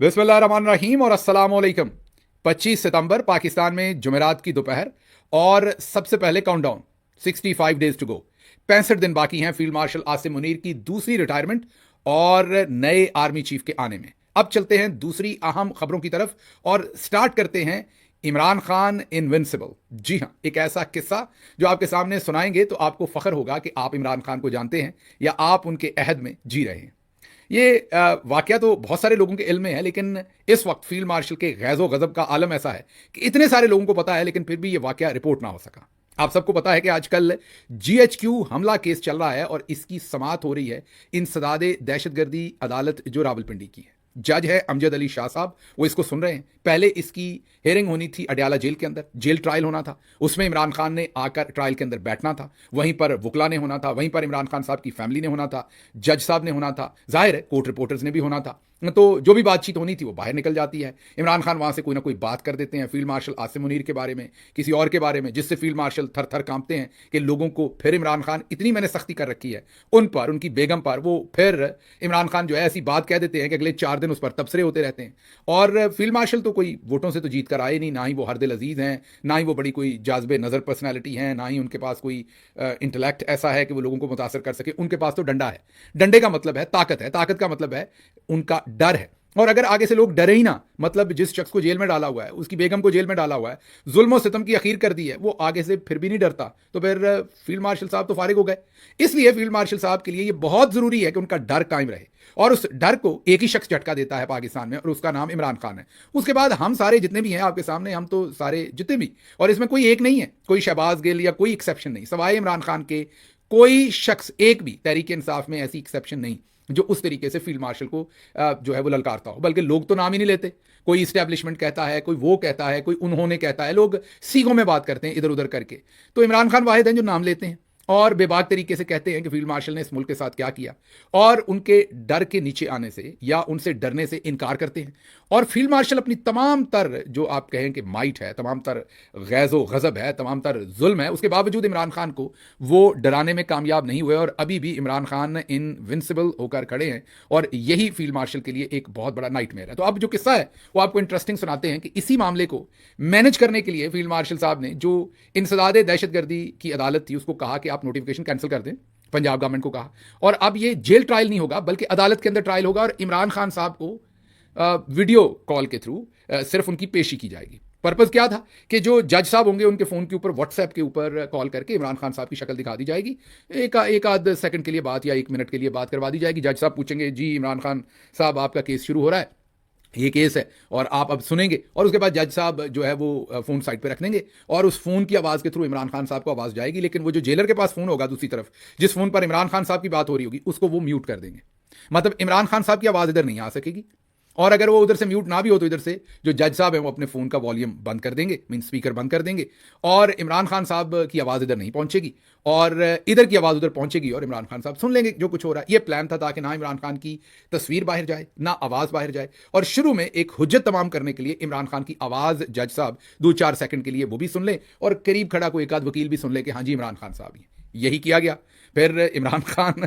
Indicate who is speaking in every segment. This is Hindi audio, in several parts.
Speaker 1: बिस्मिल्लाहिर्रहमानिर्रहीम और अस्सलाम वालेकुम। 25 सितंबर पाकिस्तान में जुमेरात की दोपहर और सबसे पहले काउंटडाउन 65 डेज टू गो। 65 दिन बाकी हैं फील्ड मार्शल आसिम मुनीर की दूसरी रिटायरमेंट और नए आर्मी चीफ के आने में। अब चलते हैं दूसरी अहम खबरों की तरफ और स्टार्ट करते हैं इमरान खान इनविंसिबल। जी हां, एक ऐसा किस्सा जो आपके सामने सुनाएंगे तो आपको फख्र होगा कि आप इमरान खान को जानते हैं या आप उनके अहद में जी रहे हैं। ये वाकया तो बहुत सारे लोगों के इल्म में है, लेकिन इस वक्त फील्ड मार्शल के गैज़ो गज़ब का आलम ऐसा है कि इतने सारे लोगों को पता है, लेकिन फिर भी ये वाकया रिपोर्ट ना हो सका। आप सबको पता है कि आजकल GHQ हमला केस चल रहा है और इसकी समाअत हो रही है इंसदादे दहशतगर्दी अदालत जो रावलपिंडी की है। जज है अमजद अली शाह साहब, वो इसको सुन रहे हैं। पहले इसकी हेयरिंग होनी थी अडयाला जेल के अंदर, जेल ट्रायल होना था, उसमें इमरान खान ने आकर ट्रायल के अंदर बैठना था, वहीं पर वुकला ने होना था, वहीं पर इमरान खान साहब की फैमिली ने होना था, जज साहब ने होना था, जाहिर है कोर्ट रिपोर्टर्स ने भी होना था। तो जो भी बातचीत होनी थी वो बाहर निकल जाती है। इमरान खान वहां से कोई ना कोई बात कर देते हैं फील्ड मार्शल आसिम मुनीर के बारे में, किसी और के बारे में, जिससे फील्ड मार्शल थर थर कांपते हैं कि लोगों को फिर इमरान खान, इतनी मैंने सख्ती कर रखी है उन पर, उनकी बेगम पर, वो फिर इमरान खान जो है ऐसी बात कह देते हैं कि अगले 4 दिन उस पर तबसरे होते रहते हैं। और फील्ड मार्शल तो कोई वोटों से तो जीत कर आए नहीं, ना ही वो हरदिल अजीज हैं, ना ही वो बड़ी कोई जाज़बे नज़र पर्सनैलिटी हैं, ना ही उनके पास कोई इंटेलेक्ट ऐसा है कि वो लोगों को मुतासर कर सके। उनके पास तो डंडा है। डंडे का मतलब है ताकत है, ताकत का मतलब है उनका डर है। और अगर आगे से लोग डरे ही ना, मतलब जिस शख्स को जेल में डाला हुआ है, उसकी बेगम को जेल में डाला हुआ है, जुल्म और सितम की अखीर कर दी है, वो आगे से फिर भी नहीं डरता, तो फिर फील्ड मार्शल साहब तो फारिग हो गए। इसलिए फील्ड मार्शल साहब के लिए ये बहुत जरूरी है कि उनका डर कायम रहे, और उस डर को एक ही शख्स झटका देता है पाकिस्तान में, और उसका नाम इमरान खान है। उसके बाद हम सारे जितने भी हैं आपके सामने, हम तो सारे जितने भी, और इसमें कोई एक नहीं है, कोई शहबाज गिल या कोई एक्सेप्शन नहीं, सवाए इमरान खान के कोई शख्स एक भी तहरीक इंसाफ में ऐसी एक्सेप्शन नहीं जो उस तरीके से फील्ड मार्शल को जो है वो ललकारता हो। बल्कि लोग तो नाम ही नहीं लेते, कोई इस्टेब्लिशमेंट कहता है, कोई वो कहता है, कोई उन्होंने कहता है, लोग सीखों में बात करते हैं इधर उधर करके। तो इमरान खान वाहिद हैं जो नाम लेते हैं और बेबाक तरीके से कहते हैं कि फील्ड मार्शल ने इस मुल्क के साथ क्या किया, और उनके डर के नीचे आने से या उनसे डरने से इनकार करते हैं। और फील्ड मार्शल अपनी तमाम तर जो आप कहें कि माइट है, तमाम तर गैज़ो गज़ब है, तमाम तर जुल्म है, उसके बावजूद इमरान खान को वो डराने में कामयाब नहीं हुए, और अभी भी इमरान खान इनविंसिबल होकर खड़े हैं। और यही फील्ड मार्शल के लिए एक बहुत बड़ा नाइटमेयर है। तो अब जो किस्सा है वो आपको इंटरेस्टिंग सुनाते हैं कि इसी मामले को मैनेज करने के लिए फील्ड मार्शल साहब ने जो इंसदादे दहशतगर्दी की अदालत थी उसको कहा कि आप नोटिफिकेशन कैंसिल कर दें, पंजाब गवर्नमेंट को कहा, और अब ये जेल ट्रायल नहीं होगा बल्कि अदालत के अंदर ट्रायल होगा, और इमरान खान साहब को वीडियो कॉल के थ्रू सिर्फ उनकी पेशी की जाएगी। पर्पज़ क्या था कि जो जज साहब होंगे उनके फ़ोन के ऊपर, व्हाट्सएप के ऊपर कॉल करके इमरान खान साहब की शक्ल दिखा दी जाएगी, एक आध सेकंड के लिए बात या 1 मिनट के लिए बात करवा दी जाएगी। जज साहब पूछेंगे, जी इमरान खान साहब आपका केस शुरू हो रहा है, ये केस है और आप अब सुनेंगे, और उसके बाद जज साहब जो है वो फ़ोन साइड पे रख देंगे और उस फ़ोन की आवाज़ के थ्रू इमरान खान साहब को आवाज़ जाएगी। लेकिन वो जो जेलर के पास फ़ोन होगा दूसरी तरफ, जिस फ़ोन पर इमरान खान साहब की बात हो रही होगी, उसको वो म्यूट कर देंगे। मतलब इमरान खान साहब की आवाज़ इधर नहीं आ सकेगी, और अगर वो उधर से म्यूट ना भी हो तो इधर से जो जज साहब हैं वो अपने फ़ोन का वॉल्यूम बंद कर देंगे, मीन स्पीकर बंद कर देंगे, और इमरान खान साहब की आवाज़ इधर नहीं पहुंचेगी और इधर की आवाज़ उधर पहुंचेगी, और इमरान खान साहब सुन लेंगे जो कुछ हो रहा है। ये प्लान था ताकि ना इमरान खान की तस्वीर बाहर जाए, ना आवाज़ बाहर जाए, और शुरू में एक हुज्जत तमाम करने के लिए इमरान खान की आवाज़ जज साहब 2-4 सेकंड के लिए वो भी सुन लें, और करीब खड़ा कोई एक आध वकील भी सुन ले कि हाँ जी इमरान खान साहब ही। यही किया गया। फिर इमरान खान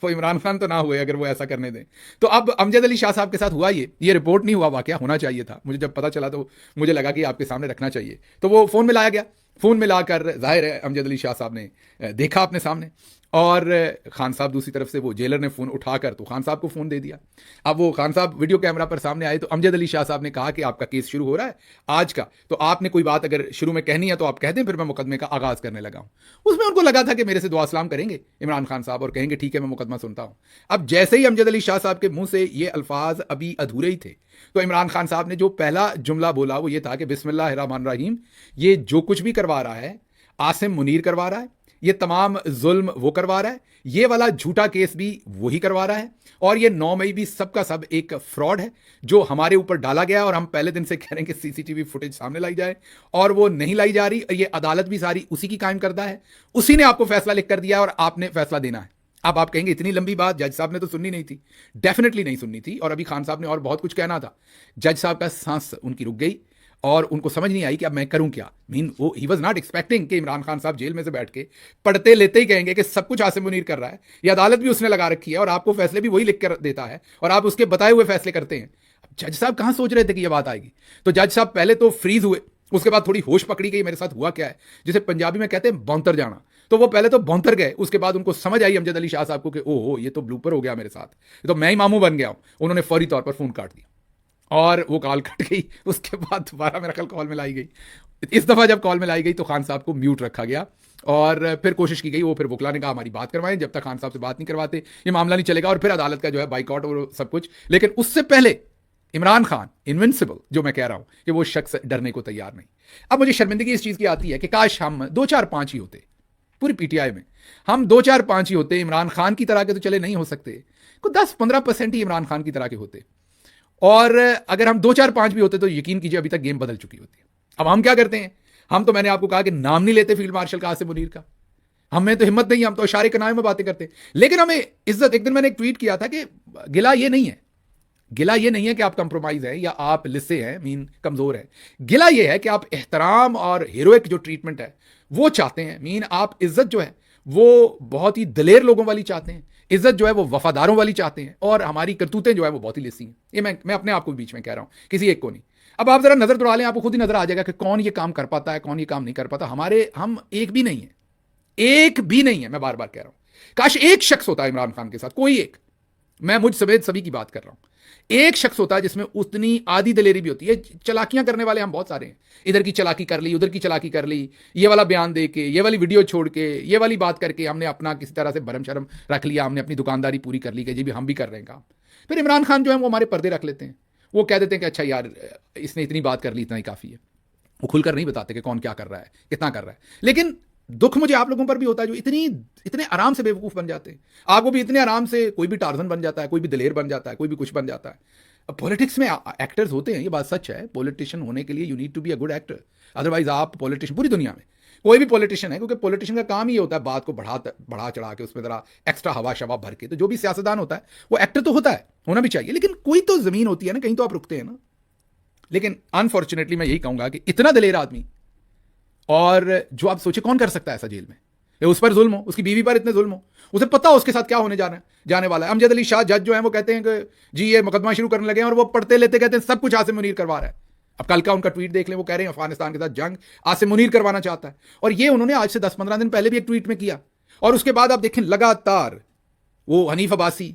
Speaker 1: वो इमरान खान तो ना हुए अगर वो ऐसा करने दें। तो अब अमजद अली शाह साहब के साथ हुआ ये रिपोर्ट नहीं हुआ, वाकया होना चाहिए था। मुझे जब पता चला तो मुझे लगा कि आपके सामने रखना चाहिए। तो वो फ़ोन में लाया गया, फ़ोन में लाकर जाहिर है अमजद अली शाह साहब ने देखा अपने सामने, और खान साहब दूसरी तरफ से, वो जेलर ने फ़ोन उठाकर तो खान साहब को फ़ोन दे दिया। अब वो खान साहब वीडियो कैमरा पर सामने आए तो अमजद अली शाह साहब ने कहा कि आपका केस शुरू हो रहा है आज का, तो आपने कोई बात अगर शुरू में कहनी है तो आप कह दें, फिर मैं मुकदमे का आगाज़ करने लगा हूँ। उसमें उनको लगा था कि मेरे से दुआ सलाम करेंगे इमरान खान साहब और कहेंगे ठीक है मैं मुकदमा सुनता हूँ। अब जैसे ही अमजद अली शाह साहब के मुंह से ये अल्फाज अभी अधूरे ही थे, तो इमरान खान साहब ने जो पहला जुमला बोला वो ये था कि बिस्मिल्लाहिर्रहमानिर्रहीम, ये जो कुछ भी करवा रहा है आसिम मुनीर करवा रहा है, ये तमाम जुल्म वो करवा रहा है, ये वाला झूठा केस भी वही करवा रहा है, और ये 9 मई भी सबका सब एक फ्रॉड है जो हमारे ऊपर डाला गया, और हम पहले दिन से कह रहे हैं कि CCTV फुटेज सामने लाई जाए, और वो नहीं लाई जा रही। ये अदालत भी सारी उसी की कायम करदा है, उसी ने आपको फैसला लिख कर दिया और आपने फैसला देना है। अब आप कहेंगे इतनी लंबी बात जज साहब ने तो सुननी नहीं थी। डेफिनेटली नहीं सुननी थी, और अभी खान साहब ने और बहुत कुछ कहना था। जज साहब का सांस उनकी रुक गई और उनको समझ नहीं आई कि अब मैं करूं क्या। मीन वो ही वॉज नॉट एक्सपेक्टिंग कि इमरान खान साहब जेल में से बैठ के पढ़ते लेते ही कहेंगे कि सब कुछ आसिम मुनीर कर रहा है, ये अदालत भी उसने लगा रखी है और आपको फैसले भी वही लिख कर देता है और आप उसके बताए हुए फैसले करते हैं। जज साहब कहां सोच रहे थे कि यह बात आएगी? तो जज साहब पहले तो फ्रीज हुए, उसके बाद थोड़ी होश पकड़ी गई, मेरे साथ हुआ क्या है, जिसे पंजाबी में कहते हैं बौंतर जाना। तो वो पहले तो बौंतर गए, उसके बाद उनको समझ आई अमजद अली शाह साहब को कि ओहो ये तो ब्लूपर हो गया मेरे साथ, ये तो मैं ही मामू बन गया हूं। उन्होंने फौरी तौर पर फोन काट दिया और वो कॉल कट गई। उसके बाद दोबारा मेरा कल कॉल मिलाई गई। इस दफा जब कॉल मिलाई गई तो खान साहब को म्यूट रखा गया और फिर कोशिश की गई, वो फिर वकला ने कहा हमारी बात करवाएं, जब तक खान साहब से बात नहीं करवाते ये मामला नहीं चलेगा, और फिर अदालत का जो है बाइकआउट और सब कुछ। लेकिन उससे पहले इमरान खान इनविंसिबल, जो मैं कह रहा हूं कि वो शख्स डरने को तैयार नहीं। अब मुझे शर्मिंदगी इस चीज की आती है कि काश हम 2-4-5 ही होते पूरी पीटीआई में, हम 2-4-5 ही होते, इमरान खान की तरह के तो चले नहीं हो सकते, को 10-15% ही इमरान खान की तरह के होते, और अगर हम 2-4-5 भी होते तो यकीन कीजिए अभी तक गेम बदल चुकी होती है। अब हम क्या करते हैं, हम तो मैंने आपको कहा कि नाम नहीं लेते फील्ड मार्शल का आसिम मुनीर का, हमें तो हिम्मत नहीं, हम तो इशारे कनाए में बातें करते हैं, लेकिन हमें इज्जत। एक दिन मैंने एक ट्वीट किया था कि गिला ये नहीं है, गिला ये नहीं है कि आप कंप्रोमाइज हैं या आप लिस्से हैं, मीन कमजोर है। गिला ये है कि आप एहतराम और हीरोइक जो ट्रीटमेंट है वो चाहते हैं, मीन आप इज्जत जो है वो बहुत ही दलेर लोगों वाली चाहते हैं, इज्जत जो है वो वफादारों वाली चाहते हैं, और हमारी करतूतें जो है वो बहुत ही लिस्सी हैं। ये मैं अपने आप को बीच में कह रहा हूं, किसी एक को नहीं। अब आप जरा नजर दौड़ा लें, आपको खुद ही नजर आ जाएगा कि कौन ये काम कर पाता है, कौन ये काम नहीं कर पाता। हम एक भी नहीं है, एक भी नहीं है, मैं बार बार कह रहा हूं। काश एक शख्स होता है इमरान खान के साथ, कोई एक, मैं मुझ समेत सभी की बात कर रहा हूं, एक शख्स होता है जिसमें उतनी आधी दलेरी भी होती है। चलाकियां करने वाले हम बहुत सारे हैं, इधर की चलाकी कर ली, उधर की चलाकी कर ली, ये वाला बयान दे के, ये वाली वीडियो छोड़ के, ये वाली बात करके हमने अपना किसी तरह से भरम शर्म रख लिया, हमने अपनी दुकानदारी पूरी कर ली कि जी भी हम भी कर रहे हैं काम। फिर इमरान खान जो है वो हमारे पर्दे रख लेते हैं, वो कह देते हैं कि अच्छा यार इसने इतनी बात कर ली, इतना ही काफ़ी है। वो खुलकर नहीं बताते कि कौन क्या कर रहा है, कितना कर रहा है। लेकिन दुख मुझे आप लोगों पर भी होता है जो इतने आराम से बेवकूफ़ बन जाते हैं। आपको भी इतने आराम से कोई भी टार्जन बन जाता है, कोई भी दलेर बन जाता है, कोई भी कुछ बन जाता है। अब पॉलिटिक्स में एक्टर्स होते हैं, ये बात सच है। पॉलिटिशियन होने के लिए you need to be a good actor, otherwise आप पॉलिटिशियन, पूरी दुनिया में कोई भी पॉलिटिशियन है, क्योंकि पॉलिटिशियन का काम ही होता है बात को बढ़ा चढ़ा के उसमें ज़रा एक्स्ट्रा हवा शवा भर के। तो जो भी सियासतदान होता है वो एक्टर तो होता है, होना भी चाहिए, लेकिन कोई तो ज़मीन होती है ना, कहीं तो आप रुकते हैं ना। लेकिन अनफॉर्चुनेटली मैं यही कहूँगा कि इतना दलेर आदमी, और जो आप सोचे कौन कर सकता है ऐसा जेल में, उस पर जुल्म हो, उसकी बीवी पर इतने जुल्म हो, उसे पता हो उसके साथ क्या होने जाने वाला है। अमजद अली शाह जज जो है वो कहते हैं कि जी ये मुकदमा शुरू करने लगे हैं, और वो पढ़ते लेते कहते हैं सब कुछ आसिम मुनीर करवा रहा है। अब कल का उनका ट्वीट देख लें, वो कह रहे हैं अफगानिस्तान के साथ जंग आसिम मुनीर करवाना चाहता है, और ये उन्होंने आज से 10-15 दिन पहले भी एक ट्वीट में किया। और उसके बाद आप देखें लगातार वो हनीफ अब्बासी,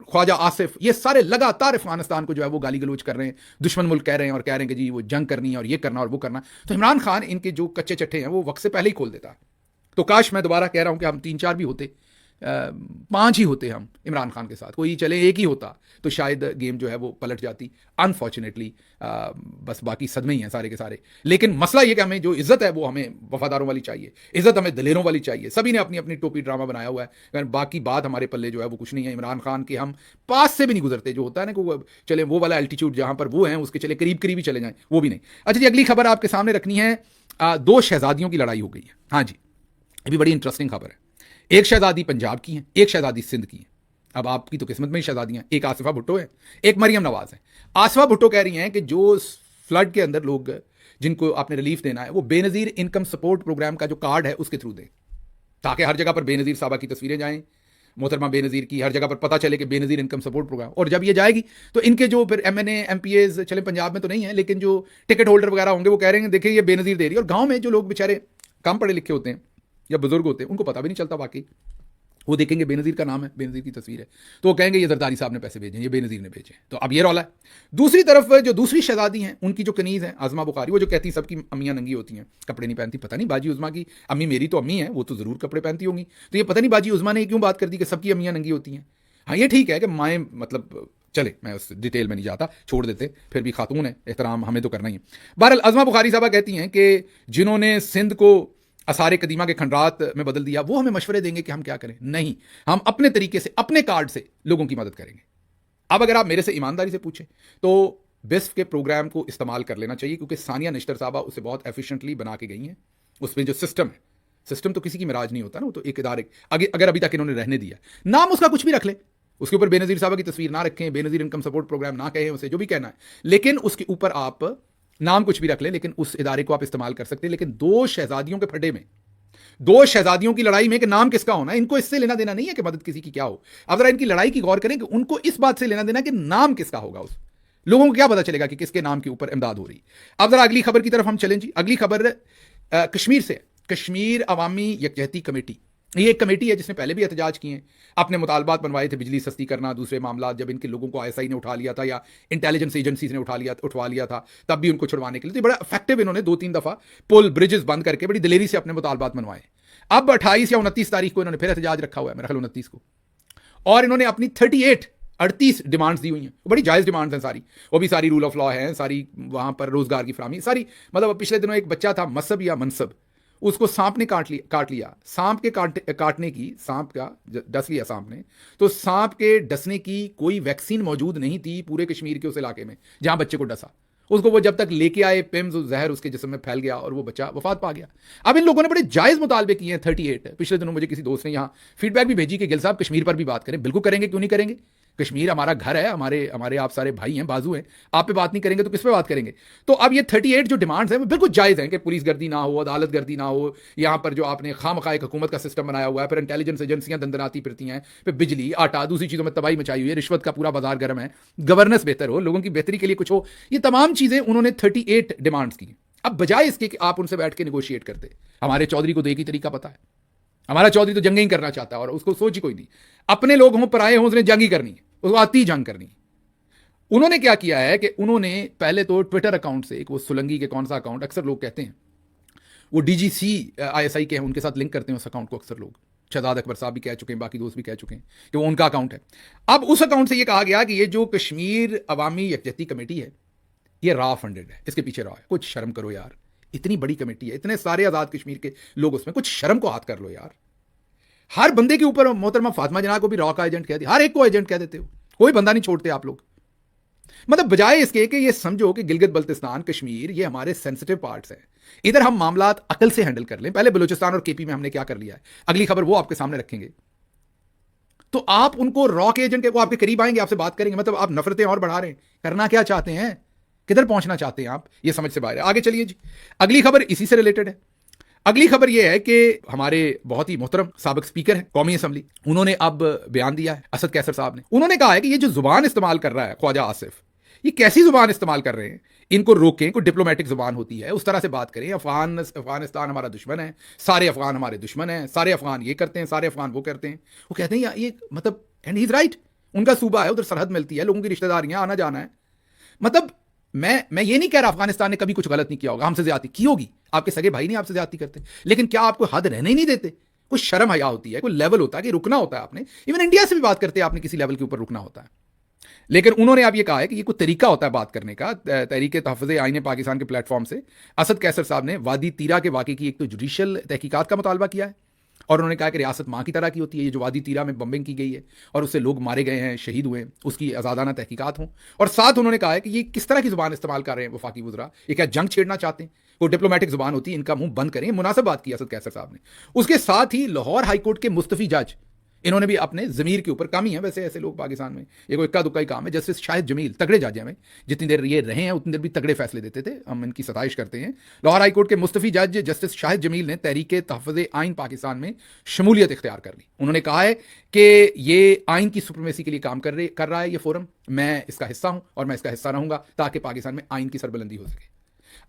Speaker 1: ख्वाजा आसिफ, ये सारे लगातार अफगानिस्तान को जो है वो गाली गलोच कर रहे हैं, दुश्मन मुल्क कह रहे हैं, और कह रहे हैं कि जी वो जंग करनी है और ये करना और वो करना। तो इमरान खान इनके जो कच्चे चट्टे हैं वो वक्त से पहले ही खोल देता है। तो काश, मैं दोबारा कह रहा हूं कि हम 3-4 भी होते, 5 ही होते हम इमरान खान के साथ, कोई चले एक ही होता तो शायद गेम जो है वो पलट जाती। अनफॉर्चुनेटली बस बाकी सदमे ही हैं सारे के सारे। लेकिन मसला ये कि हमें जो इज्जत है वो हमें वफादारों वाली चाहिए, इज्जत हमें दलेरों वाली चाहिए। सभी ने अपनी अपनी टोपी ड्रामा बनाया हुआ है, बाकी बात हमारे पल्ले जो है वो कुछ नहीं है। इमरान खान के हम पास से भी नहीं गुजरते, जो होता है ना कि चले वो वाला एल्टीट्यूड जहां पर वो है उसके चले करीब करीब ही चले जाएं, वो भी नहीं। अच्छा जी, अगली खबर आपके सामने रखनी है। 2 शहजादियों की लड़ाई हो गई है। हाँ जी, ये भी बड़ी इंटरेस्टिंग खबर है। एक शहजादी पंजाब की है, एक शहजादी सिंध की है। अब आपकी तो किस्मत में ही शहजादियां, एक आसिफा भुट्टो है, एक मरियम नवाज है। आसिफा भुट्टो कह रही हैं कि जो फ्लड के अंदर लोग जिनको आपने रिलीफ देना है वो बेनज़ीर इनकम सपोर्ट प्रोग्राम का जो कार्ड है उसके थ्रू दें, ताकि हर जगह पर बेनज़ीर साहबा की तस्वीरें जाएं, मोहतरमा बेनज़ीर की, हर जगह पर पता चले कि बेनज़ीर इनकम सपोर्ट प्रोग्राम। और जब ये जाएगी तो इनके जो फिर MNA MPAs, चले पंजाब में तो नहीं है, लेकिन जो टिकट होल्डर वगैरह होंगे वो कह रहे हैं देखिए ये बेनज़ीर दे रही है। और गाँव में जो लोग बेचारे कम पढ़े लिखे होते हैं या बुजुर्ग होते हैं, उनको पता भी नहीं चलता, वाकई वो देखेंगे बेनज़ीर का नाम है, बेनज़ीर की तस्वीर है, तो वो कहेंगे ये जरदारी साहब ने पैसे भेजे, ये बेनज़ीर ने भेजे। तो अब ये रौला है। दूसरी तरफ जो दूसरी शहजादी हैं, उनकी जो कनीज़ हैं आज़मा बुखारी, वो जो कहती हैं सबकी अम्मियाँ नंगी होती हैं, कपड़े नहीं पहनती। पता नहीं बाजी उज़मा की अम्मी, मेरी तो अम्मी है, वो तो ज़रूर कपड़े पहनती होंगी। तो ये पता नहीं बाजी उज़मा ने क्यों बात कर दी कि सबकी अम्मियाँ नंगी होती हैं। हाँ, ये ठीक है कि माएँ, मतलब चले, मैं उस डिटेल में नहीं जाता, छोड़ देते, फिर भी खातून है, एहतराम हमें तो करना ही है। बहरहाल आज़मा बुखारी साहबा कहती हैं कि जिन्होंने सिंध को आसारे कदीमा के खंडरात में बदल दिया, वो हमें मशवरे देंगे कि हम क्या करें। नहीं, हम अपने तरीके से, अपने कार्ड से लोगों की मदद करेंगे। अब अगर आप मेरे से ईमानदारी से पूछें तो बिस्फ के प्रोग्राम को इस्तेमाल कर लेना चाहिए, क्योंकि सानिया निश्तर साहबा उसे बहुत एफिशिएंटली बना के गई हैं। उसमें जो सिस्टम है, सिस्टम तो किसी की मिराज नहीं होता ना, वो तो एक इदारे, अगर अभी तक इन्होंने रहने दिया, नाम उसका कुछ भी रख ले, उसके ऊपर बेनज़ीर साहबा की तस्वीर ना रखें, बेनज़ीर इनकम सपोर्ट प्रोग्राम ना कहें, उसे जो भी कहना है, लेकिन उसके ऊपर आप नाम कुछ भी रख लें, लेकिन उस इदारे को आप इस्तेमाल कर सकते हैं। लेकिन 2 शहजादियों के फड्डे में, 2 शहजादियों की लड़ाई में कि नाम किसका होना है, इनको इससे लेना देना नहीं है कि मदद किसी की क्या हो। अब जरा इनकी लड़ाई की गौर करें कि उनको इस बात से लेना देना कि नाम किसका होगा। लोगों को क्या पता चलेगा कि किसके नाम के ऊपर इमदाद हो रही। अब जरा अगली खबर की तरफ हम चलें जी। अगली खबर कश्मीर से, कश्मीर अवामी यकजहती कमेटी। ये एक कमेटी है जिसने पहले भी एहतजाज किए हैं, अपने मुतालबात बनवाए थे, बिजली सस्ती करना, दूसरे मामला, जब इनके लोगों को आईएसआई ने उठा लिया था या इंटेलिजेंस एजेंसीज ने उठवा लिया था, तब भी उनको छुड़वाने के लिए। तो बड़ा इफेक्टिव इन्होंने 2-3 दफा पुल ब्रिजेस बंद करके बड़ी दिलेरी से अपने मुतालबात बनवाए। अब 28 या 29 तारीख को इन्होंने फिर एहतजाज रखा हुआ है, मेरा ख्याल 29 को, और इन्होंने अपनी 38 डिमांड्स दी हुई हैं। बड़ी जायज़ डिमांड्स हैं सारी, वो भी सारी रूल ऑफ लॉ हैं, सारी वहाँ पर रोजगार की फराहमी, सारी। मतलब पिछले दिनों एक बच्चा था मसब या मनसब, उसको सांप ने काट लिया। सांप के काटने की, सांप का डस लिया सांप ने, तो सांप के डसने की कोई वैक्सीन मौजूद नहीं थी पूरे कश्मीर के उस इलाके में जहाँ बच्चे को डसा। उसको वो जब तक लेके आए, पिम्स जहर उसके जिस्म में फैल गया और वो बच्चा वफात पा गया। अब इन लोगों ने बड़े जायज़ मुतालबे किए हैं 38। पिछले दिनों मुझे किसी दोस्त ने यहाँ फीडबैक भी भेजी कि गिल साहब कश्मीर पर भी बात करें। बिल्कुल करेंगे, क्यों नहीं करेंगे। कश्मीर हमारा घर है, हमारे आप सारे भाई हैं, बाजू हैं। आप पे बात नहीं करेंगे तो किस पे बात करेंगे। तो अब ये 38 जो डिमांड्स हैं वो बिल्कुल जायज़ हैं कि पुलिस गर्दी ना हो, अदालत गर्दी ना हो, यहाँ पर जो आपने खामखा एक हुकूमत का सिस्टम बनाया हुआ है, फिर इंटेलिजेंस एजेंसियां दंदनाती फिरती हैं, फिर बिजली, आटा, दूसरी चीज़ों में तबाही मचाई हुई है, रिश्वत का पूरा बाजार गर्म है, गवर्नेंस बेहतर हो, लोगों की बेहतरी के लिए कुछ हो, ये तमाम चीज़ें उन्होंने 38 डिमांड्स की। अब बजाय इसके कि आप उनसे बैठ के नेगोशिएट करते, हमारे चौधरी को तो एक ही तरीका पता है, हमारा चौधरी तो जंग ही करना चाहता है और उसको सोच ही कोई नहीं, अपने लोग हों पराए हों, उसने जंग ही करनी है, उसको आती ही जंग करनी। उन्होंने क्या किया है कि उन्होंने पहले तो ट्विटर अकाउंट से, एक वो सुलंगी के कौन सा अकाउंट, अक्सर लोग कहते हैं वो डीजीसी आईएसआई के हैं, उनके साथ लिंक करते हैं उस अकाउंट को अक्सर लोग, शहजाद अकबर साहब भी कह चुके हैं, बाकी दोस्त भी कह चुके हैं कि वो उनका अकाउंट है। अब उस अकाउंट से ये कहा गया कि ये जो कश्मीर अवामी यकजहती कमेटी है ये रॉ फंडेड है, इसके पीछे रॉ है। कुछ शर्म करो यार, इतनी बड़ी कमेटी है, इतने सारे आज़ाद कश्मीर के लोग उसमें, कुछ शर्म को हाथ कर लो यार। हर बंदे के ऊपर मोहतरमा फातिमा जना को भी रॉ का एजेंट कह दिया, हर एक को एजेंट कह देते हो, कोई बंदा नहीं छोड़ते आप लोग। मतलब बजाय इसके कि ये समझो कि गिलगित बल्तिस्तान, कश्मीर ये हमारे सेंसिटिव पार्ट्स हैं, इधर हम मामलात अकल से हैंडल कर लें। पहले बलूचिस्तान और केपी में हमने क्या कर लिया है, अगली खबर वो आपके सामने रखेंगे। तो आप उनको रॉ के एजेंट के, वो आपके करीब आएंगे, आपसे बात करेंगे, मतलब आप नफरतें और बढ़ा रहे हैं। करना क्या चाहते हैं, किधर पहुंचना चाहते हैं आप, ये समझ से बाहर है। आगे चलिए जी, अगली खबर इसी से रिलेटेड है। अगली खबर यह है कि हमारे बहुत ही मोहतरम साबिक स्पीकर हैं कौमी असम्बली, उन्होंने अब बयान दिया है, असद कैसर साहब ने। उन्होंने कहा है कि ये जो जुबान इस्तेमाल कर रहा है ख्वाजा आसिफ, ये कैसी जुबान इस्तेमाल कर रहे हैं, इनको रोकें। कोई डिप्लोमेटिक जुबान होती है, उस तरह से बात करें। अफगानिस्तान हमारा दुश्मन है, सारे अफगान हमारे दुश्मन हैं, सारे अफगान ये करते हैं, सारे अफगान वो करते हैं। वो कहते हैं ये मतलब, एंड ही इज राइट, उनका सूबा है, उधर सरहद मिलती है, लोगों की रिश्तेदारियां, आना जाना है। मतलब मैं ये नहीं कह रहा अफगानिस्तान ने कभी कुछ गलत नहीं किया होगा, हमसे ज्यादती की होगी, आपके सगे भाई नहीं आपसे ज्यादती करते, लेकिन क्या आपको हद रहने ही नहीं देते? कुछ शर्म हया होती है, कोई लेवल होता है कि रुकना होता है आपने। इवन इंडिया से भी बात करते हैं, आपने किसी लेवल के ऊपर रुकना होता है। लेकिन उन्होंने अब ये कहा है कि ये कोई तरीका होता है बात करने का। तहरीक तहफ़्फ़ुज़ आईन पाकिस्तान के प्लेटफॉर्म से असद कैसर साहब ने वादी तीरा के वाक़े की एक तो जुडिशियल तहकीकात का मुतालबा किया है, और उन्होंने कहा कि रियासत माँ की तरह की होती है, ये जो वादी तीरा में बम्बिंग की गई है और उससे लोग मारे गए हैं, शहीद हुए हैं, उसकी आज़ादाना तहकीकात हों। और साथ उन्होंने कहा है कि ये किस तरह की ज़ुबान इस्तेमाल कर रहे हैं वफाकी वज़रा, ये क्या जंग छेड़ना चाहते हैं? कोई डिप्लोमेटिक ज़ुबान होती है, इनका मुंह बंद करें। मुनासिब बात की असद कैसर साहब ने। उसके साथ ही लाहौर हाईकोर्ट के मुस्तफ़ी जज, इन्होंने भी अपने ज़मीर के ऊपर, कम ही है वैसे ऐसे लोग पाकिस्तान में, ये कोई इक्का दुक्का ही काम है। जस्टिस शाहिद जमील तगड़े जज हैं, जितनी देर ये रहे हैं उतनी देर भी तगड़े फैसले देते थे, हम इनकी सताइश करते हैं। लाहौर हाई कोर्ट के मुस्तफ़ी जज जस्टिस शाहिद जमील ने तहरीक तहफ़्फ़ुज़ आइन पाकिस्तान में शमूलियत इख्तियार कर ली। उन्होंने कहा है कि ये आइन की सुप्रीमेसी के लिए काम कर रहा है ये फोरम, मैं इसका हिस्सा हूँ और मैं इसका हिस्सा रहूँगा ताकि पाकिस्तान में आइन की सरबुलंदी हो सके।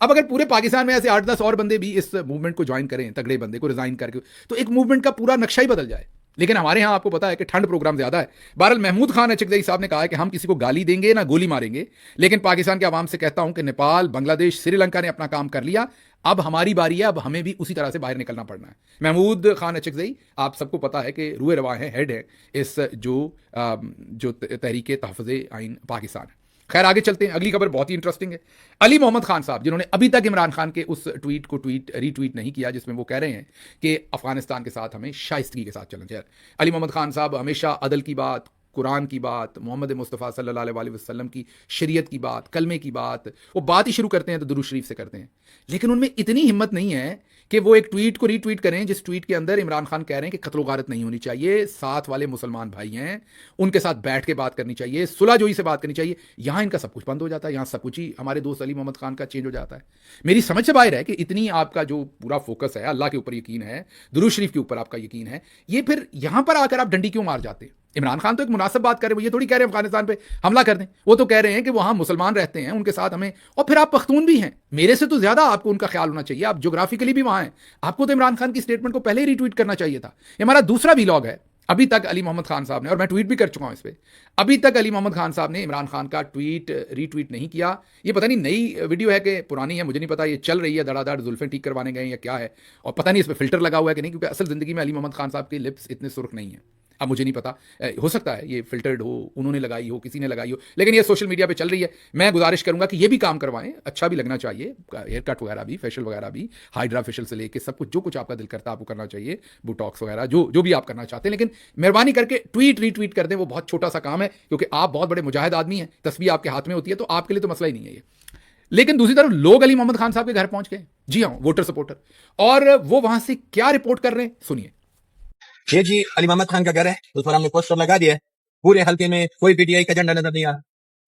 Speaker 1: अब अगर पूरे पाकिस्तान में ऐसे 8-10 और बंदे भी इस मूवमेंट को ज्वाइन करें, तगड़े बंदे को रिजाइन करके, तो एक मूवमेंट का पूरा नक्शा ही बदल जाए। लेकिन हमारे यहाँ आपको पता है कि ठंड प्रोग्राम ज्यादा है। बहरहाल महमूद खान अचकज़ई साहब ने कहा है कि हम किसी को गाली देंगे ना गोली मारेंगे, लेकिन पाकिस्तान के आवाम से कहता हूं कि नेपाल, बांग्लादेश, श्रीलंका ने अपना काम कर लिया, अब हमारी बारी है, अब हमें भी उसी तरह से बाहर निकलना पड़ना है। महमूद खान अचकज़ई, आप सबको पता है कि रूए रवा हैं, हेड है इस जो तहरीक तहफ़्फ़ुज़ आइन पाकिस्तान है। खैर आगे चलते हैं, अगली खबर बहुत ही इंटरेस्टिंग है। अली मोहम्मद खान साहब, जिन्होंने अभी तक इमरान खान के उस ट्वीट को रीट्वीट नहीं किया जिसमें वो कह रहे हैं कि अफगानिस्तान के साथ हमें शाइस्तगी के साथ चलना चाहिए। अली मोहम्मद खान साहब हमेशा अदल की बात, कुरान की बात, मोहम्मद मुस्तफ़ा सल्लल्लाहु अलैहि वसल्लम की शरीयत की बात, कलमे की बात, वो बात ही शुरू करते हैं तो दुरूद शरीफ से करते हैं। लेकिन उनमें इतनी हिम्मत नहीं है कि वो एक ट्वीट को रीट्वीट करें जिस ट्वीट के अंदर इमरान खान कह रहे हैं कि कत्ल गारत नहीं होनी चाहिए, साथ वाले मुसलमान भाई हैं, उनके साथ बैठ के बात करनी चाहिए, सुलहजोई से बात करनी चाहिए। यहाँ इनका सब कुछ बंद हो जाता है, यहाँ सब कुछ ही हमारे दोस्त अली मोहम्मद खान का चेंज हो जाता है। मेरी समझ से बाहर है कि इतनी आपका जो पूरा फोकस है, अल्लाह के ऊपर यकीन है, दुरूद शरीफ के ऊपर आपका यकीन है, ये फिर यहाँ पर आकर आप डंडी क्यों मार जाते हैं? इमरान खान तो एक मुनासिब बात कर रहे हैं, वो ये थोड़ी कह रहे हैं अफगानिस्तान पे हमला कर दें। वो तो कह रहे हैं कि वहां मुसलमान रहते हैं, उनके साथ हमें, और फिर आप पख्तून भी हैं, मेरे से तो ज्यादा आपको उनका ख्याल होना चाहिए, आप ज्योग्राफिकली भी वहां हैं। आपको तो इमरान खान की स्टेटमेंट को पहले ही रिट्वीट करना चाहिए था। ये हमारा दूसरा वीलॉग है। अभी तक अली मोहम्मद खान साहब ने, और मैं ट्वीट भी कर चुका हूं इस पर, अभी तक अली मोहम्मद खान साहब ने इमरान खान का ट्वीट रीट्वीट नहीं किया। ये पता नहीं नई वीडियो है कि पुरानी है, मुझे नहीं पता, ये चल रही है धड़ाधड़, जुल्फें ठीक करवाने गए या क्या है, और पता नहीं इस पर फिल्टर लगा हुआ है कि नहीं, क्योंकि असल जिंदगी में अली मोहम्मद खान साहब के लिप्स इतने सुर्ख नहीं है। अब मुझे नहीं पता, हो सकता है ये फिल्टर्ड हो, उन्होंने लगाई हो, किसी ने लगाई हो, लेकिन ये सोशल मीडिया पे चल रही है। मैं गुजारिश करूंगा कि ये भी काम करवाएं, अच्छा भी लगना चाहिए, हेयर कट वगैरह भी, फेशियल वगैरह भी, हाइड्रा फेशियल से लेके सब कुछ, जो कुछ आपका दिल करता है आपको करना चाहिए, बोटॉक्स वगैरह, जो जो भी आप करना चाहते हैं, लेकिन मेहरबानी करके ट्वीट रीट्वीट कर दें। वो बहुत छोटा सा काम है, क्योंकि आप बहुत बड़े मुजाहिद आदमी हैं, तस्वीर आपके हाथ में होती है, तो आपके लिए तो मसला ही नहीं है ये। लेकिन दूसरी तरफ लोग अली मोहम्मद खान साहब के घर पहुंच गए, जी हाँ, वोटर सपोर्टर, और वो वहां से क्या रिपोर्ट कर रहे हैं, सुनिए।
Speaker 2: ये जी अली मोहम्मद खान का घर है, उस पर हमने पोस्टर लगा दिया है। पूरे हल्के में कोई पीटीआई का झंडा नजर नहीं आ रहा।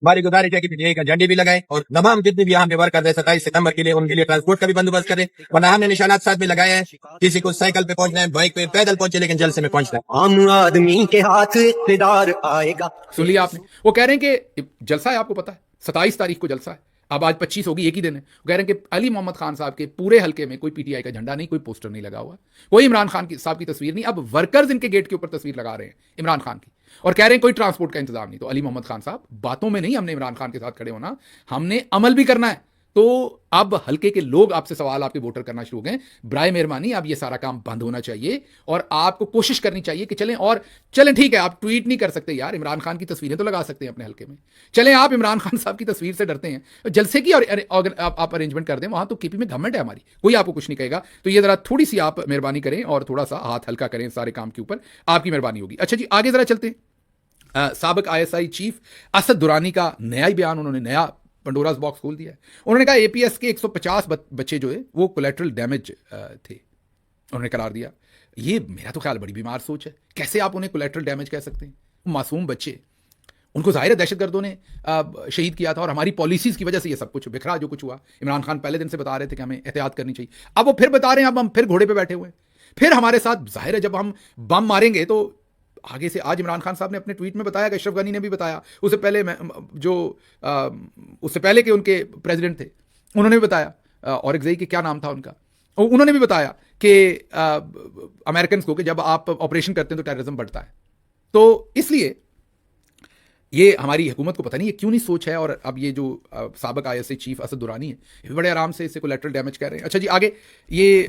Speaker 2: हमारी गुजारिश है कि पीटीआई का झंडे भी लगाए, और तमाम जितने भी यहाँ पे वर्क कर रहे हैं 27 सितंबर के लिए, उनके लिए ट्रांसपोर्ट का भी बंदोबस्त करें। वरना हमने निशानात साथ में लगाए हैं, किसी को साइकिल पे पहुंचना है, बाइक पे, पैदल पहुंचे, लेकिन जल्द से में पहुंचना है।
Speaker 3: आम आदमी के हाथ इक़्तिदार आएगा।
Speaker 1: सुन लिया आपने, वो कह रहे हैं कि जलसा है, आपको पता है 27 तारीख को जलसा है, अब आज 25 होगी, एक ही दिन है। वो कह रहे हैं कि अली मोहम्मद खान साहब के पूरे हल्के में कोई पीटीआई का झंडा नहीं, कोई पोस्टर नहीं लगा हुआ, कोई इमरान खान साहब की तस्वीर नहीं। अब वर्कर्स इनके गेट के ऊपर तस्वीर लगा रहे हैं इमरान खान की, और कह रहे हैं कोई ट्रांसपोर्ट का इंतजाम नहीं। तो अली मोहम्मद खान साहब, बातों में नहीं हमने इमरान खान के साथ खड़े होना, हमने अमल भी करना है। तो अब हल्के के लोग आपसे सवाल, आपके वोटर करना शुरू हो गए, बराए मेहरबानी अब ये सारा काम बंद होना चाहिए, और आपको कोशिश करनी चाहिए कि चलें ठीक है, आप ट्वीट नहीं कर सकते यार, इमरान खान की तस्वीरें तो लगा सकते हैं अपने हल्के में। चलें, आप इमरान खान साहब की तस्वीर से डरते हैं, जलसे की और आप अरेंजमेंट कर दें, वहां तो केपी में गवर्नमेंट है हमारी, कोई आपको कुछ नहीं कहेगा। तो ये जरा थोड़ी सी आप मेहरबानी करें और थोड़ा सा हाथ हल्का करें सारे काम के ऊपर, आपकी मेहरबानी होगी। अच्छा जी, आगे जरा चलते हैं। साबिक आईएसआई चीफ असद दुरानी का नया ही बयान, उन्होंने नया पंडोरास बॉक्स खोल दिया है। उन्होंने कहा एपीएस के 150 बच्चे जो है वो कोलेटरल डैमेज थे, उन्होंने करार दिया। ये मेरा तो ख्याल बड़ी बीमार सोच है, कैसे आप उन्हें कोलेटरल डैमेज कह सकते हैं? मासूम बच्चे, उनको जाहिर है दहशतगर्दों ने शहीद किया था, और हमारी पॉलिसीज की वजह से ये सब कुछ बिखरा जो कुछ हुआ। इमरान खान पहले दिन से बता रहे थे कि हमें एहतियात करनी चाहिए, अब वो फिर बता रहे हैं, अब हम फिर घोड़े पे बैठे हुए हैं, फिर हमारे साथ। जाहिर है जब हम बम मारेंगे तो आगे से, आज इमरान खान साहब ने अपने ट्वीट में बताया, कि अशरफ गनी ने भी बताया, उससे पहले उससे पहले के उनके प्रेसिडेंट थे, उन्होंने भी बताया, औरंगजेब के क्या नाम था उनका, उन्होंने भी बताया कि अमेरिकन को, कि जब आप ऑपरेशन करते हैं तो टेररिज्म बढ़ता है। तो इसलिए ये हमारी हुकूमत को पता नहीं ये क्यों नहीं सोच है। और अब ये जो साबिक आईएसआई चीफ असद दुरानी है, ये भी बड़े आराम से इसे कोलेटरल डैमेज कह रहे हैं। अच्छा जी, आगे ये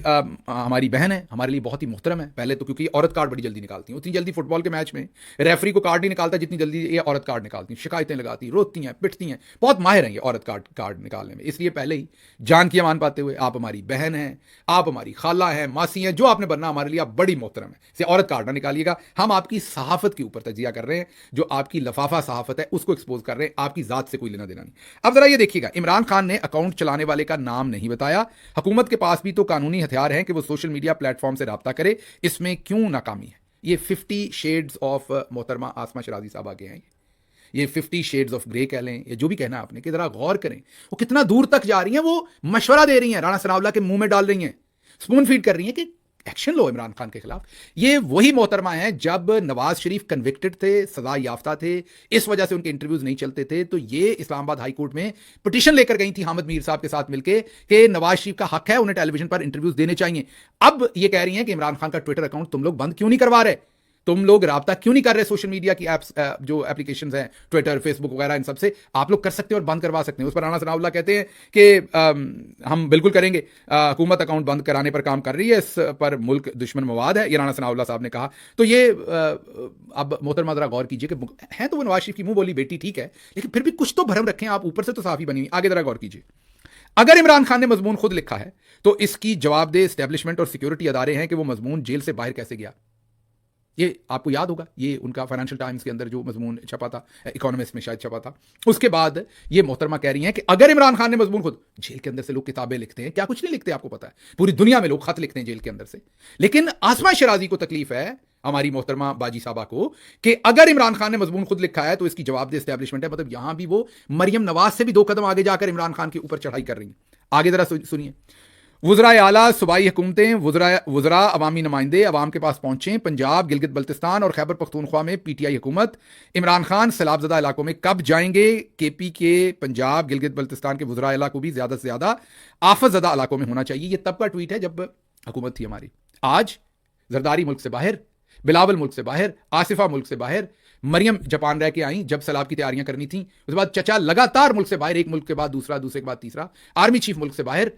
Speaker 1: हमारी बहन है, हमारे लिए बहुत ही मुहतरम है। पहले तो क्योंकि औरत कार्ड बड़ी जल्दी निकालती हैं, उतनी जल्दी फुटबॉल के मैच में रेफरी को कार्ड नहीं निकालता जितनी जल्दी ये औरत कार्ड निकालती हैं, शिकायतें लगाती, रोती हैं, पिटती हैं, बहुत माहिर हैं ये औरत कार्ड निकालने में। इसलिए पहले ही जान की अमान पाते हुए, आप हमारी बहन हैं, आप हमारी खाला हैं, मासी हैं, जो आपने बनना हमारे लिए आप बड़ी मोहतरम है, इसे औरत कार्ड ना निकालिएगा। हम आपकी सहाफत के ऊपर तजिया कर रहे हैं, जो आपकी लफाफा सहाफत है उसको एक्सपोज कर रहे हैं, आपकी जात से कोई लेना देना नहीं। अब जरा ये देखिएगा, इमरान खान ने अकाउंट चलाने वाले का नाम नहीं बताया। हुकूमत के पास भी तो कानूनी हथियार हैं कि वो सोशल मीडिया प्लेटफॉर्म से राब्ता करे, इसमें क्यों नाकामी है? ये 50 शेड्स ऑफ मोहतरमा आसमा शराजी साहब आगे हैं, ये 50 शेड्स ऑफ ग्रे कह लें, ये जो भी कहना आपने, कि जरा गौर करें वो कितना दूर तक जा रही हैं, वो मशवरा दे रही हैं, राणा सनाउल्लाह के मुंह में डाल रही हैं, स्पून फीड कर रही हैं कि एक्शन लो इमरान खान के खिलाफ। ये वही मोहतरमा है जब नवाज शरीफ कन्विक्टेड थे, सजा याफ्ता थे, इस वजह से उनके इंटरव्यूज नहीं चलते थे, तो ये इस्लामाबाद हाई कोर्ट में पिटीशन लेकर गई थी हामिद मीर साहब के साथ मिलकर कि नवाज शरीफ का हक है, उन्हें टेलीविजन पर इंटरव्यूज देने चाहिए। अब ये कह रही हैं कि इमरान खान का ट्विटर अकाउंट तुम लोग बंद क्यों नहीं करवा रहे, तुम लोग राब्ता क्यों नहीं कर रहे सोशल मीडिया की एप्स, जो एप्लीकेशंस हैं ट्विटर, फेसबुक वगैरह, इन सबसे आप लोग कर सकते हैं और बंद करवा सकते हैं। उस पर राणा सनाउल्लाह कहते हैं कि हम बिल्कुल करेंगे, हुकूमत अकाउंट बंद कराने पर काम कर रही है, इस पर मुल्क दुश्मन मवाद है, ये राणा सनाउल्लाह साहब ने कहा। तो ये अब मोहतरमा जरा गौर कीजिए कि है तो वो नवाज शरीफ की मुंह बोली बेटी, ठीक है, लेकिन फिर भी कुछ तो भरम रखें आप, ऊपर से तो साफ ही बनी हुई। आगे जरा गौर कीजिए, अगर इमरान खान ने मजमून खुद लिखा है तो इसकी जवाबदेह एस्टेब्लिशमेंट और सिक्योरिटी अदारे हैं कि वो मजमून जेल से बाहर कैसे गया। ये आपको याद होगा, ये उनका फाइनेंशियल टाइम्स के अंदर जो मजमून छपा था, इकोनॉमिस्ट में शायद छपा था। उसके बाद ये मोहतरमा कह रही हैं कि अगर इमरान खान ने मजमून खुद, जेल के अंदर से लोग किताबें लिखते हैं, क्या कुछ नहीं लिखते, आपको पता है, पूरी दुनिया में लोग खत लिखते हैं जेल के अंदर से। लेकिन आसमा शराजी को तकलीफ है, हमारी मोहतरमा बाजी साहबा को, कि अगर इमरान खान ने मजमून खुद लिखा है तो इसकी जवाबदेह एस्टेब्लिशमेंट है। मतलब यहां भी वो मरियम नवाज से भी 2 कदम आगे जाकर इमरान खान के ऊपर चढ़ाई कर रही है। आगे जरा सुनिए, वज़रा आला, सूबाई हुकूमतें, वज़रा अवामी नुमाइंदे अवाम के पास पहुंचे। पंजाब, गिलगित बल्तिस्तान और खैबर पख्तूनख्वा में पीटीआई हुकूमत। इमरान खान सैलाबज़दा इलाकों में कब जाएंगे? केपी के पंजाब, गिलगित बल्तिस्तान के वज़रा आला को भी ज़्यादा से ज़्यादा आफतज़दा इलाकों में होना चाहिए। यह तब का ट्वीट है जब हुकूमत थी हमारी। आज जरदारी मुल्क से बाहर, बिलावल मुल्क से बाहर, आसिफा मुल्क से बाहर, मरियम जापान रह के आई जब सैलाब की तैयारियां करनी थी। उसके बाद चचा लगातार मुल्क से बाहर, एक मुल्क के बाद दूसरा, दूसरे के बाद तीसरा। आर्मी चीफ मुल्क से बाहर,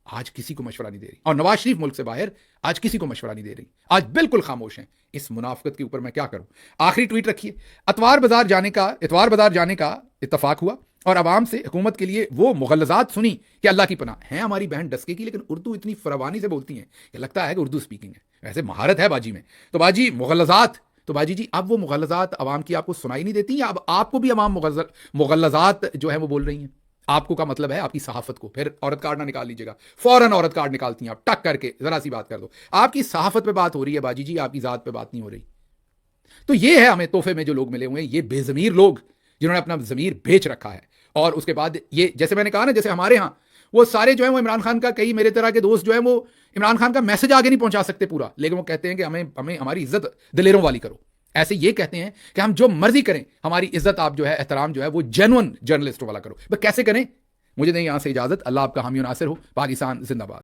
Speaker 1: आज किसी को मशवरा नहीं दे रही। और नवाज शरीफ मुल्क से बाहर, आज किसी को मशवरा नहीं दे रही। आज बिल्कुल खामोश हैं। इस मुनाफिकत के ऊपर मैं क्या करूं? आखिरी ट्वीट रखिए। इतवार बाजार जाने का इत्तफाक हुआ और आवाम से हुकूमत के लिए वो मुगल्लज़ात सुनी कि अल्लाह की पनाह है हमारी बहन डस्के की, लेकिन उर्दू इतनी फरवानी से बोलती हैं कि लगता है कि उर्दू स्पीकिंग है। वैसे महारत है बाजी में। तो बाजी मुगल्लज़ात, तो बाजी जी अब वो मुगल्लज़ात आवाम की आपको सुनाई नहीं देती, या अब आपको भी आवाम मुगल्लज़ात जो है वो बोल रही हैं? आपको का मतलब है आपकी सहाफत को। फिर औरत कार्ड ना निकाल लीजिएगा, फौरन औरत कार्ड निकालती हैं आप, टक करके जरा सी बात कर दो। आपकी सहाफत पे बात हो रही है बाजी जी, आपकी जात पे बात नहीं हो रही। तो ये है हमें तोहफे में जो लोग मिले हुए हैं, ये बेजमीर लोग जिन्होंने अपना जमीर बेच रखा है। और उसके बाद ये, जैसे मैंने कहा ना, जैसे हमारे यहाँ वो सारे जो है वो इमरान खान का, कई मेरे तरह के दोस्त जो है वो इमरान खान का मैसेज आगे नहीं पहुंचा सकते पूरा, लेकिन वो कहते हैं कि हमें हमारी इज्जत दिलेरों वाली करो। ऐसे ये कहते हैं कि हम जो मर्जी करें, हमारी इज्जत आप जो है, एहतराम जो है वो जेन्युइन जर्नलिस्टों वाला करो। बस कैसे करें? मुझे नहीं यहां से इजाजत। अल्लाह आपका हामी और नासिर हो। पाकिस्तान जिंदाबाद।